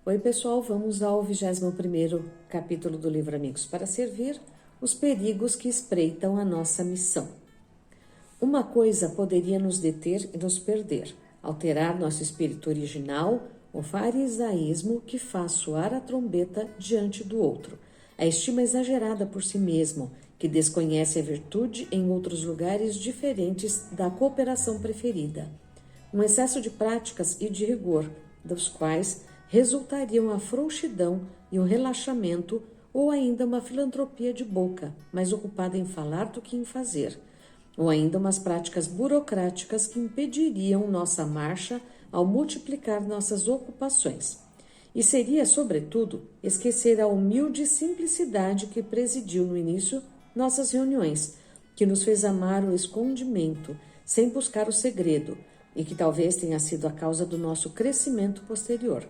Oi pessoal, vamos ao 21º capítulo do livro Amigos para Servir, os perigos que espreitam a nossa missão. Uma coisa poderia nos deter e nos perder, alterar nosso espírito original, o farisaísmo que faz soar a trombeta diante do outro, a estima exagerada por si mesmo, que desconhece a virtude em outros lugares diferentes da cooperação preferida, um excesso de práticas e de rigor, dos quais resultariam a frouxidão e o relaxamento, ou ainda uma filantropia de boca, mais ocupada em falar do que em fazer, ou ainda umas práticas burocráticas que impediriam nossa marcha ao multiplicar nossas ocupações. E seria, sobretudo, esquecer a humilde simplicidade que presidiu no início nossas reuniões, que nos fez amar o escondimento, sem buscar o segredo, e que talvez tenha sido a causa do nosso crescimento posterior.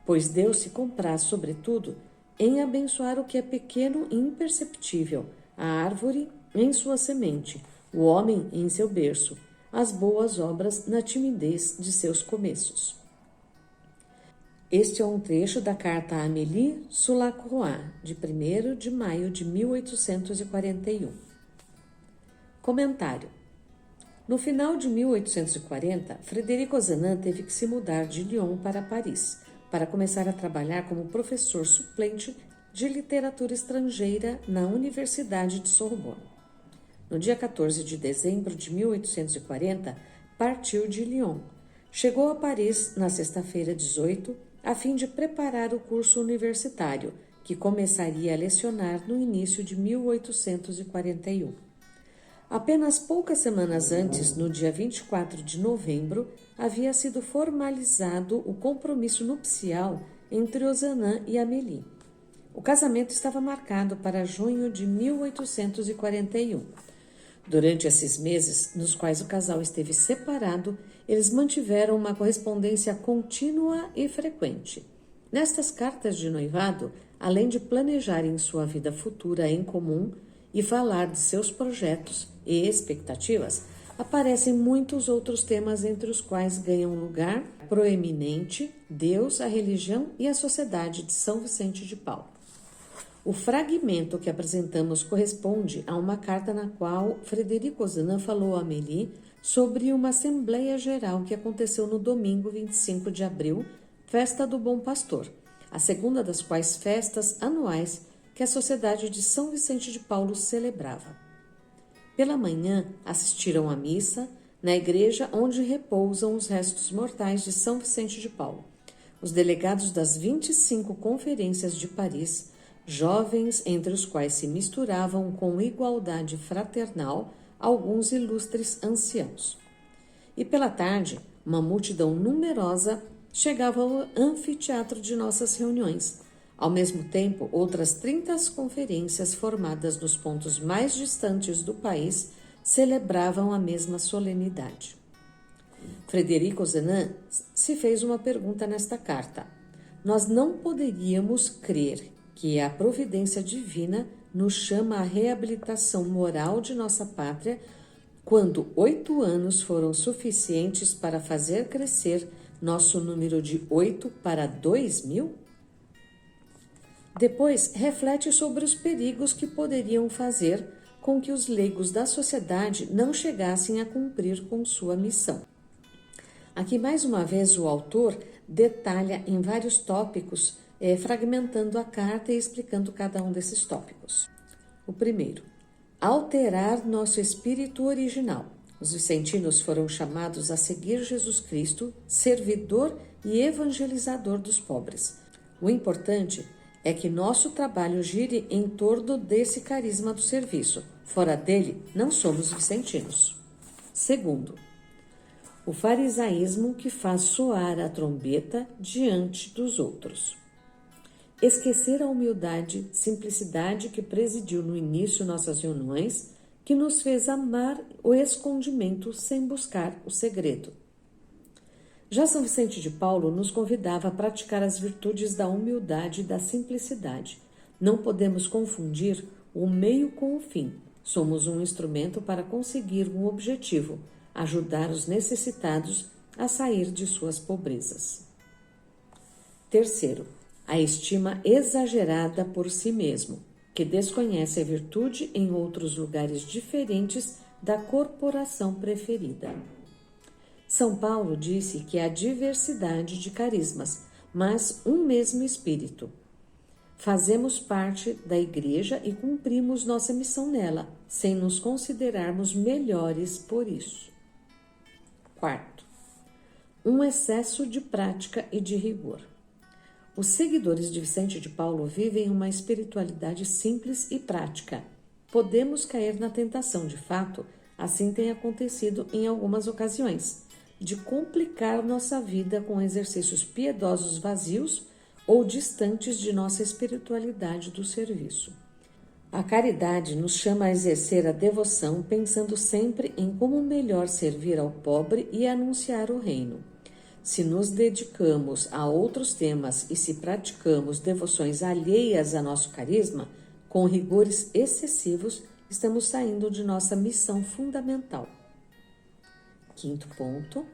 Pois Deus se compraz, sobretudo, em abençoar o que é pequeno e imperceptível, a árvore em sua semente, o homem em seu berço, as boas obras na timidez de seus começos. Este é um trecho da carta a Amélie Sulacroix, de 1º de maio de 1841. Comentário. No final de 1840, Frederic Ozanam teve que se mudar de Lyon para Paris, para começar a trabalhar como professor suplente de literatura estrangeira na Universidade de Sorbonne. No dia 14 de dezembro de 1840, partiu de Lyon. Chegou a Paris na sexta-feira 18, a fim de preparar o curso universitário, que começaria a lecionar no início de 1841. Apenas poucas semanas antes, no dia 24 de novembro, havia sido formalizado o compromisso nupcial entre Ozanam e Amélie. O casamento estava marcado para junho de 1841. Durante esses meses, nos quais o casal esteve separado, eles mantiveram uma correspondência contínua e frequente. Nestas cartas de noivado, além de planejarem sua vida futura em comum e falar de seus projetos e expectativas, aparecem muitos outros temas entre os quais ganham lugar proeminente Deus, a religião e a sociedade de São Vicente de Paulo. O fragmento que apresentamos corresponde a uma carta na qual Frederic Ozanam falou a Amélie sobre uma Assembleia Geral que aconteceu no domingo 25 de abril, festa do Bom Pastor, a segunda das quais festas anuais que a Sociedade de São Vicente de Paulo celebrava. Pela manhã, assistiram à missa na igreja onde repousam os restos mortais de São Vicente de Paulo. Os delegados das 25 conferências de Paris, jovens entre os quais se misturavam com igualdade fraternal alguns ilustres anciãos. E pela tarde, uma multidão numerosa chegava ao anfiteatro de nossas reuniões. Ao mesmo tempo, outras 30 conferências formadas nos pontos mais distantes do país celebravam a mesma solenidade. Frederic Ozanam se fez uma pergunta nesta carta. Nós não poderíamos crer que a providência divina nos chama à reabilitação moral de nossa pátria quando 8 anos foram suficientes para fazer crescer nosso número de 8 para 2.000? Depois, reflete sobre os perigos que poderiam fazer com que os leigos da sociedade não chegassem a cumprir com sua missão. Aqui, mais uma vez, o autor detalha em vários tópicos, fragmentando a carta e explicando cada um desses tópicos. O primeiro, alterar nosso espírito original. Os vicentinos foram chamados a seguir Jesus Cristo, servidor e evangelizador dos pobres. O importante é que nosso trabalho gire em torno desse carisma do serviço. Fora dele, não somos vicentinos. Segundo, o farisaísmo que faz soar a trombeta diante dos outros. Esquecer a humildade, simplicidade que presidiu no início nossas reuniões, que nos fez amar o escondimento sem buscar o segredo. Já São Vicente de Paulo nos convidava a praticar as virtudes da humildade e da simplicidade. Não podemos confundir o meio com o fim. Somos um instrumento para conseguir um objetivo, ajudar os necessitados a sair de suas pobrezas. Terceiro, a estima exagerada por si mesmo, que desconhece a virtude em outros lugares diferentes da corporação preferida. São Paulo disse que há diversidade de carismas, mas um mesmo Espírito. Fazemos parte da igreja e cumprimos nossa missão nela, sem nos considerarmos melhores por isso. Quarto, um excesso de prática e de rigor. Os seguidores de Vicente de Paulo vivem uma espiritualidade simples e prática. Podemos cair na tentação, de fato, assim tem acontecido em algumas ocasiões, de complicar nossa vida com exercícios piedosos vazios ou distantes de nossa espiritualidade do serviço. A caridade nos chama a exercer a devoção pensando sempre em como melhor servir ao pobre e anunciar o reino. Se nos dedicamos a outros temas e se praticamos devoções alheias a nosso carisma, com rigores excessivos, estamos saindo de nossa missão fundamental. Quinto ponto,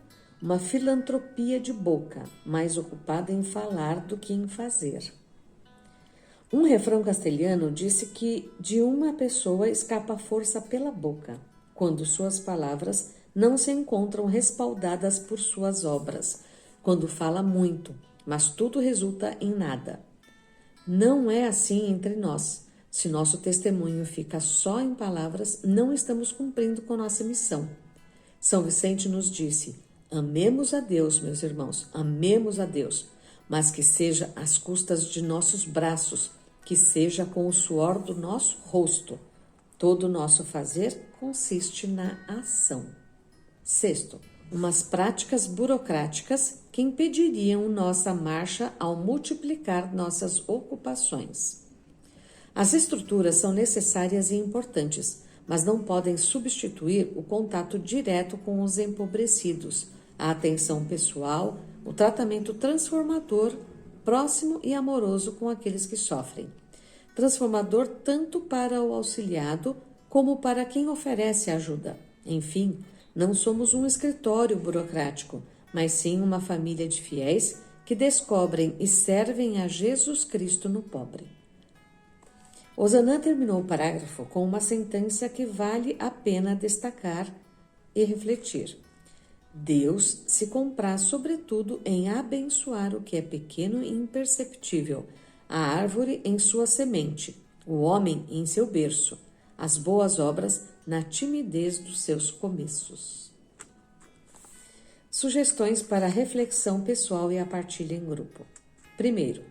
uma filantropia de boca, mais ocupada em falar do que em fazer. Um refrão castelhano disse que de uma pessoa escapa a força pela boca, quando suas palavras não se encontram respaldadas por suas obras, quando fala muito, mas tudo resulta em nada. Não é assim entre nós. Se nosso testemunho fica só em palavras, não estamos cumprindo com nossa missão. São Vicente nos disse: amemos a Deus, meus irmãos, amemos a Deus, mas que seja às custas de nossos braços, que seja com o suor do nosso rosto. Todo o nosso fazer consiste na ação. Sexto, umas práticas burocráticas que impediriam nossa marcha ao multiplicar nossas ocupações. As estruturas são necessárias e importantes, mas não podem substituir o contato direto com os empobrecidos, a atenção pessoal, o tratamento transformador, próximo e amoroso com aqueles que sofrem. Transformador tanto para o auxiliado como para quem oferece ajuda. Enfim, não somos um escritório burocrático, mas sim uma família de fiéis que descobrem e servem a Jesus Cristo no pobre. Ozanam terminou o parágrafo com uma sentença que vale a pena destacar e refletir. Deus se compraz sobretudo em abençoar o que é pequeno e imperceptível, a árvore em sua semente, o homem em seu berço, as boas obras na timidez dos seus começos. Sugestões para a reflexão pessoal e a partilha em grupo. Primeiro,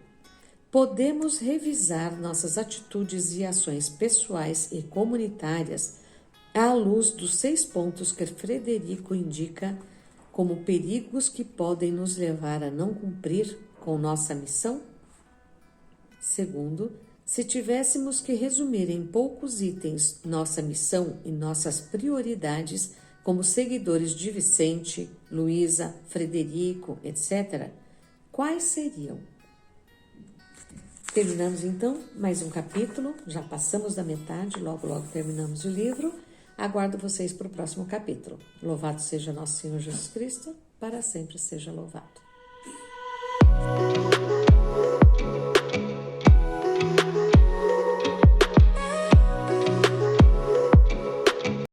podemos revisar nossas atitudes e ações pessoais e comunitárias à luz dos 6 pontos que Frederico indica como perigos que podem nos levar a não cumprir com nossa missão? Segundo, se tivéssemos que resumir em poucos itens nossa missão e nossas prioridades como seguidores de Vicente, Luísa, Frederico, etc., quais seriam? Terminamos então mais um capítulo, já passamos da metade, logo terminamos o livro. Aguardo vocês para o próximo capítulo. Louvado seja nosso Senhor Jesus Cristo, para sempre seja louvado.